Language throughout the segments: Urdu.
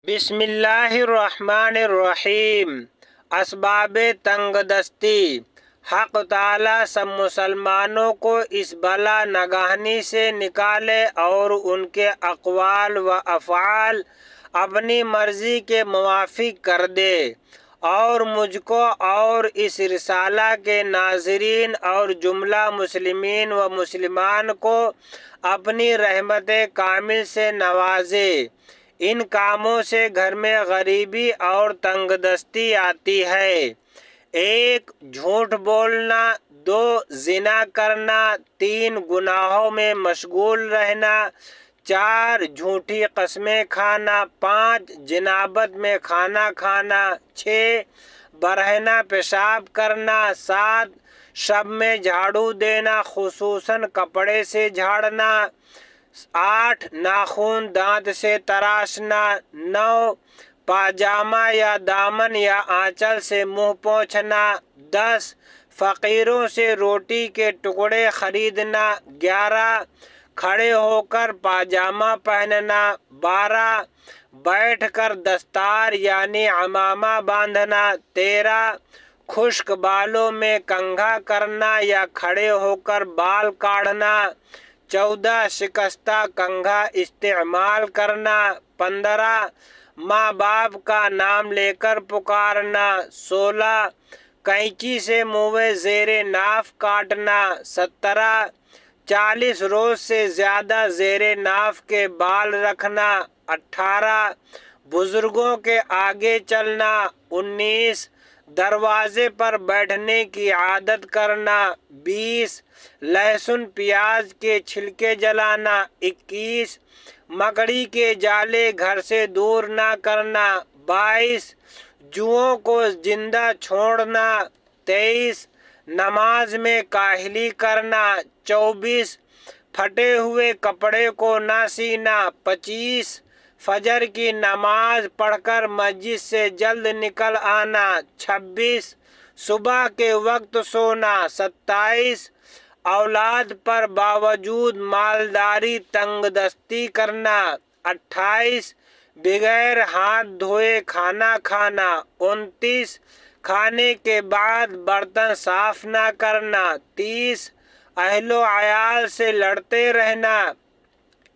بسم اللہ الرحمن الرحیم۔ اسباب تنگ دستی۔ حق تعالیٰ سب مسلمانوں کو اس بلا نگہانی سے نکالے اور ان کے اقوال و افعال اپنی مرضی کے موافق کر دے، اور مجھ کو اور اس رسالہ کے ناظرین اور جملہ مسلمین و مسلمان کو اپنی رحمت کامل سے نوازے۔ ان کاموں سے گھر میں غریبی اور تنگ دستی آتی ہے: 1 جھوٹ بولنا، 2 زنا کرنا، 3 گناہوں میں مشغول رہنا، 4 جھوٹی قسمیں کھانا، 5 جنابت میں کھانا کھانا، 6 برہنہ پیشاب کرنا، 7 شب میں جھاڑو دینا خصوصاً کپڑے سے جھاڑنا، 8 ناخن دانت سے تراشنا، 9 پاجامہ یا دامن یا آنچل سے منہ پوچھنا، 10 فقیروں سے روٹی کے ٹکڑے خریدنا، 11 کھڑے ہو کر پاجامہ پہننا، 12 بیٹھ کر دستار یعنی عمامہ باندھنا، 13 خشک بالوں میں کنگھا کرنا یا کھڑے ہو کر بال کاٹنا، 14 شکستہ کنگھا استعمال کرنا، 15 ماں باپ کا نام لے کر پکارنا، 16 قینچی سے منہ زیر ناف کاٹنا، 17 40 روز سے زیادہ زیر ناف کے بال رکھنا، 18 بزرگوں کے آگے چلنا، 19 دروازے پر بیٹھنے کی عادت کرنا، 20 لہسن پیاز کے چھلکے جلانا، 21 مکڑی کے جالے گھر سے دور نہ کرنا، 22 جوؤں کو زندہ چھوڑنا، 23 نماز میں کاہلی کرنا، 24 پھٹے ہوئے کپڑے کو نہ سینا، 25 فجر کی نماز پڑھ کر مسجد سے جلد نکل آنا، 26 صبح کے وقت سونا، 27 اولاد پر باوجود مالداری تنگ دستی کرنا، 28 بغیر ہاتھ دھوئے کھانا کھانا، 29 کھانے کے بعد برتن صاف نہ کرنا، 30 اہل و عیال سے لڑتے رہنا،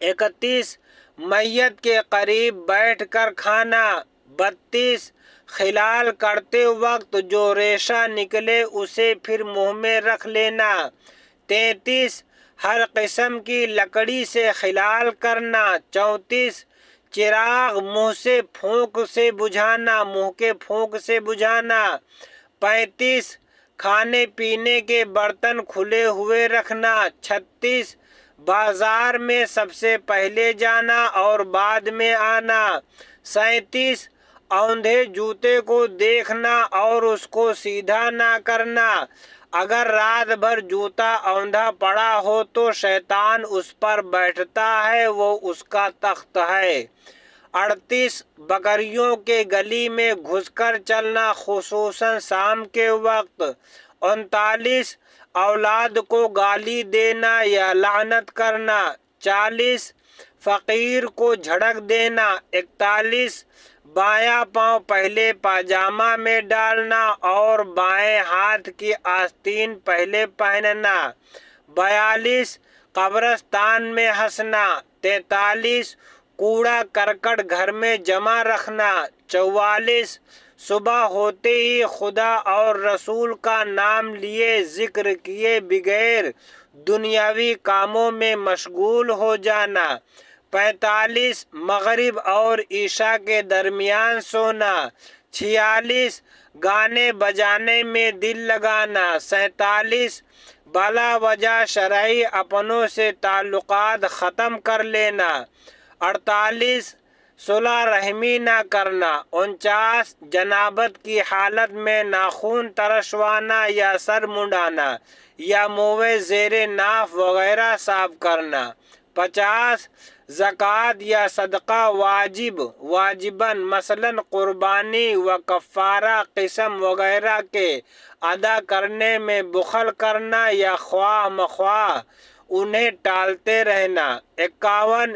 31 میت کے قریب بیٹھ کر کھانا، 32 خلال کرتے وقت جو ریشہ نکلے اسے پھر منہ میں رکھ لینا، 33 ہر قسم کی لکڑی سے خلال کرنا، 34 چراغ منہ کے پھونک سے بجھانا، 35 کھانے پینے کے برتن کھلے ہوئے رکھنا، 36 بازار میں سب سے پہلے جانا اور بعد میں آنا، 37 اوندھے جوتے کو دیکھنا اور اس کو سیدھا نہ کرنا، اگر رات بھر جوتا اوندھا پڑا ہو تو شیطان اس پر بیٹھتا ہے، وہ اس کا تخت ہے، 38 بکریوں کے گلی میں گھس کر چلنا خصوصاً شام کے وقت، 39 اولاد کو گالی دینا یا لعنت کرنا، 40 فقیر کو جھڑک دینا، 41 بایاں پاؤں پہلے پاجامہ میں ڈالنا اور بائیں ہاتھ کی آستین پہلے پہننا، 42 قبرستان میں ہنسنا، 43 کوڑا کرکٹ گھر میں جمع رکھنا، 44 صبح ہوتے ہی خدا اور رسول کا نام لیے ذکر کیے بغیر دنیاوی کاموں میں مشغول ہو جانا، 45 مغرب اور عشاء کے درمیان سونا، 46 گانے بجانے میں دل لگانا، 47 بلا وجہ شرعی اپنوں سے تعلقات ختم کر لینا، 48 صلہ رحمی نہ کرنا، 49 جنابت کی حالت میں ناخن ترشوانا یا سر منڈانا یا منہ زیر ناف وغیرہ صاف کرنا، 50 زکوٰۃ یا صدقہ واجباً مثلاً قربانی و کفارہ قسم وغیرہ کے ادا کرنے میں بخل کرنا یا خواہ مخواہ انہیں ٹالتے رہنا، 51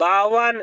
52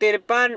53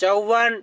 54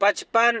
55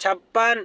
56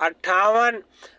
58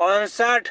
59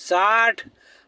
60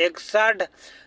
61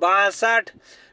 62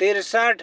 63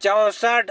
64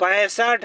65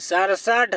67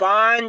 5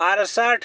68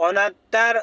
69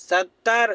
70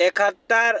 71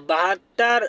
72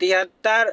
73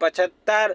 75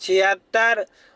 76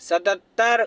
77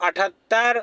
78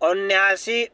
79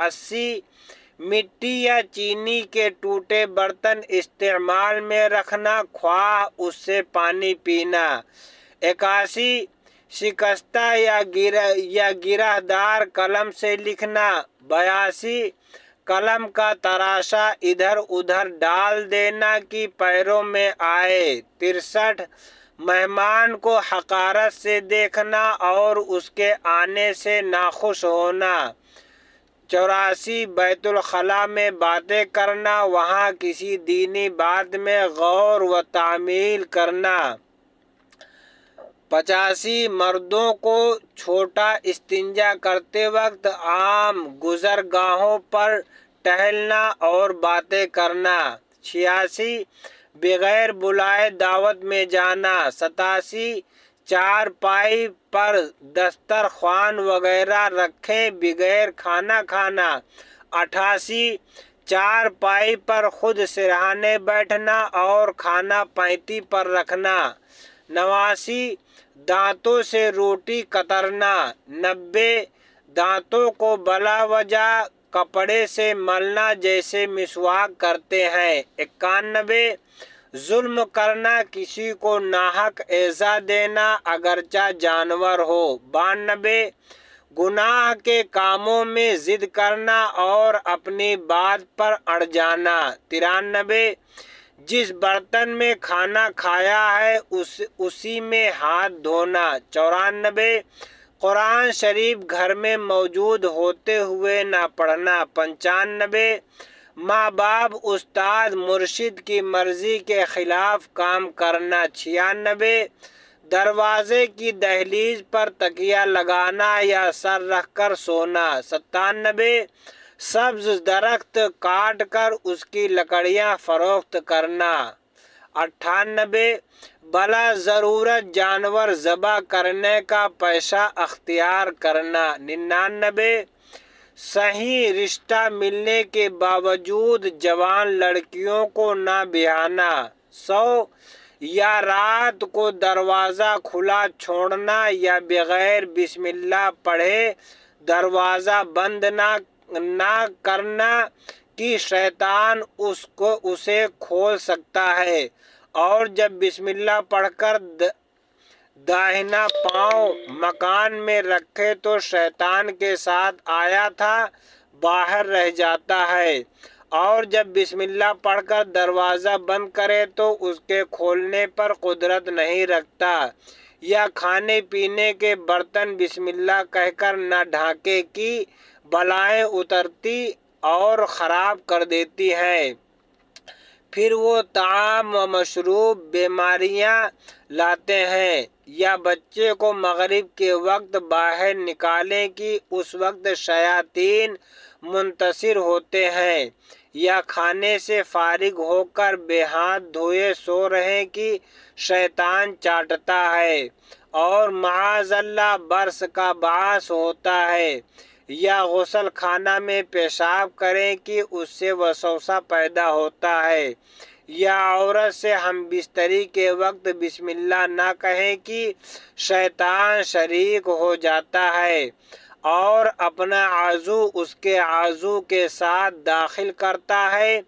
80 مٹی یا چینی کے ٹوٹے برتن استعمال میں رکھنا، خواہ اس سے پانی پینا۔ 81 شکستہ یا گرہ دار قلم سے لکھنا۔ 82 قلم کا تراشا ادھر ادھر ڈال دینا کہ پیروں میں آئے۔ 63 مہمان کو حقارت سے دیکھنا اور اس کے آنے سے ناخوش ہونا۔ 84 بیت الخلاء میں باتیں کرنا، وہاں کسی دینی بات میں غور و تعمیل کرنا۔ 85 مردوں کو چھوٹا استنجا کرتے وقت عام گزرگاہوں پر ٹہلنا اور باتیں کرنا۔ 86 بغیر بلائے دعوت میں جانا۔ 87 چارپائی پر دسترخوان وغیرہ رکھے بغیر کھانا کھانا۔ 88 چارپائی پر خود سرہانے بیٹھنا اور کھانا پینتی پر رکھنا۔ 89 دانتوں سے روٹی کترنا۔ 90 دانتوں کو بلا وجہ کپڑے سے ملنا جیسے مسواک کرتے ہیں۔ 91 ظلم کرنا، کسی کو ناحق ایذا دینا اگرچہ جانور ہو۔ 92 گناہ کے کاموں میں ضد کرنا اور اپنی بات پر اڑ جانا۔ 93 جس برتن میں کھانا کھایا ہے اسی میں ہاتھ دھونا۔ 94 قرآن شریف گھر میں موجود ہوتے ہوئے نہ پڑھنا۔ 95 ماں باپ استاد مرشد کی مرضی کے خلاف کام کرنا۔ 96 دروازے کی دہلیز پر تکیہ لگانا یا سر رکھ کر سونا۔ 97 سبز درخت کاٹ کر اس کی لکڑیاں فروخت کرنا۔ 98 بلا ضرورت جانور ذبح کرنے کا پیشہ اختیار کرنا۔ 99 صحیح رشتہ ملنے کے باوجود جوان لڑکیوں کو نہ بیاہنا۔ 100 یا رات کو دروازہ کھلا چھوڑنا یا بغیر بسم اللہ پڑھے دروازہ بند نہ کرنا کہ شیطان اسے کھول سکتا ہے، اور جب بسم اللہ پڑھ کر داہنا پاؤں مکان میں رکھے تو شیطان کے ساتھ آیا تھا باہر رہ جاتا ہے، اور جب بسم اللہ پڑھ کر دروازہ بند کرے تو اس کے کھولنے پر قدرت نہیں رکھتا، یا کھانے پینے کے برتن بسم اللہ کہہ کر نہ ڈھانکے کہ بلائیں اترتی اور خراب کر دیتی ہیں، پھر وہ طعام و مشروب بیماریاں لاتے ہیں۔ یا بچے کو مغرب کے وقت باہر نکالیں کہ اس وقت شیاطین منتشر ہوتے ہیں، یا کھانے سے فارغ ہو کر بے ہاتھ دھوئے سو رہے کہ شیطان چاٹتا ہے اور معاذ اللہ برس کا باعث ہوتا ہے، یا غسل خانہ میں پیشاب کریں کہ اس سے وسوسہ پیدا ہوتا ہے، یا عورت سے ہم بستری کے وقت بسم اللہ نہ کہیں کہ شیطان شریک ہو جاتا ہے اور اپنا عضو اس کے عضو کے ساتھ داخل کرتا ہے،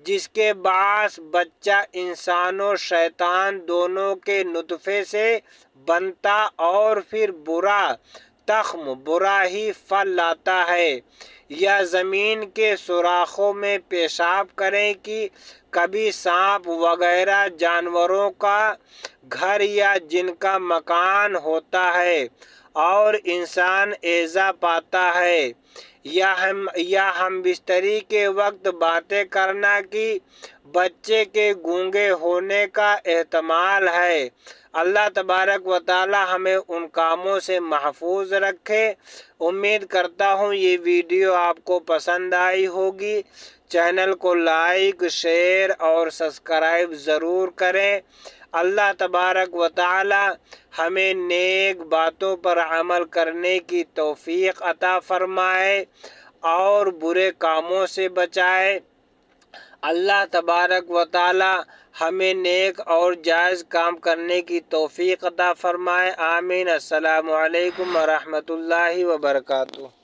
جس کے باعث بچہ انسان و شیطان دونوں کے نطفے سے بنتا اور پھر برا تخم برا ہی پھل لاتا ہے، یا زمین کے سوراخوں میں پیشاب کریں کہ کبھی سانپ وغیرہ جانوروں کا گھر یا جن کا مکان ہوتا ہے اور انسان ایذا پاتا ہے، یا ہم بستری کے وقت باتیں کرنا کہ بچے کے گونگے ہونے کا احتمال ہے۔ اللہ تبارک و تعالی ہمیں ان کاموں سے محفوظ رکھے۔ امید کرتا ہوں یہ ویڈیو آپ کو پسند آئی ہوگی۔ چینل کو لائک، شیئر اور سبسکرائب ضرور کریں۔ اللہ تبارک و تعالی ہمیں نیک باتوں پر عمل کرنے کی توفیق عطا فرمائے اور برے کاموں سے بچائے۔ اللہ تبارک و تعالی ہمیں نیک اور جائز کام کرنے کی توفیق عطا فرمائے۔ آمین۔ السلام علیکم ورحمۃ اللہ وبرکاتہ۔